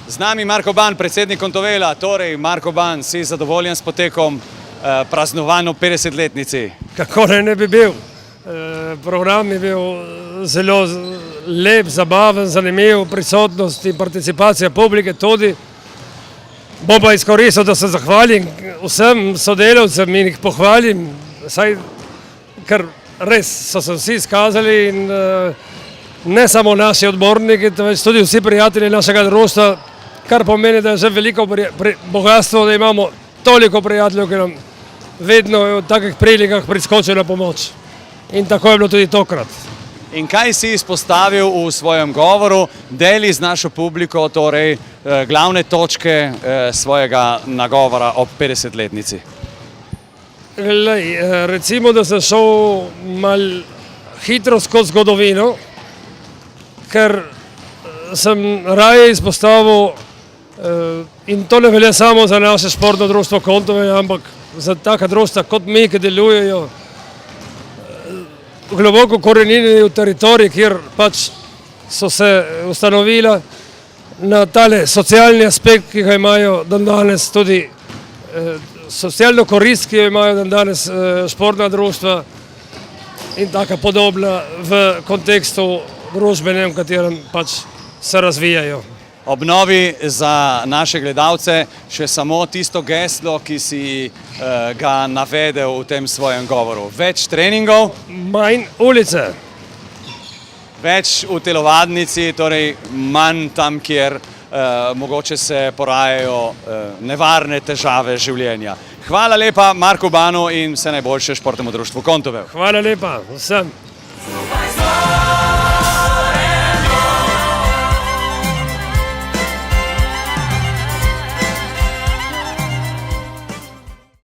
Z nami Marko Ban, predsednik Kontovela. Torej, Marko Ban, si zadovoljen s potekom praznovanja 50-letnici? Kako ne bi bil. Program je bil zelo lep, zabaven, zanimiv, prisotnost in participacija publike tudi. Bom pa izkoristil, da se zahvalim vsem sodelavcem in jih pohvalim, ker res so se vsi izkazali in ne samo naši odborniki, temveč tudi vsi prijatelji našega društva, kar pomeni, da je že veliko bogatstvo, da imamo toliko prijateljev, ki nam vedno v takih prilikah priskočijo na pomoč. In tako je bilo tudi tokrat. In kaj si izpostavil v svojem govoru, deli z našo publiko, torej glavne točke svojega nagovora ob 50-letnici? Recimo, da sem šel malo hitro skozi zgodovino, ker sem raje izpostavil, in to ne velja samo za naše športno društvo Kontovej, ampak za taka društva kot mi, ki delujejo globoko korenjeni v teritorij, kjer pač so se ustanovila, na tale socialni aspekt, ki ga imajo dandanes tudi socialno korist, ki jo imajo dandanes športna društva in taka podobna v kontekstu družbenem, v katerem pač se razvijajo. Obnovi za naše gledalce še samo tisto geslo, ki si ga navedel v tem svojem govoru. Več treningov. Manj ulice. Več v telovadnici, torej manj tam, kjer mogoče se porajajo nevarne težave življenja. Hvala lepa Marku Banu in vse najboljše športnemu društvu Kontovel. Hvala lepa vsem.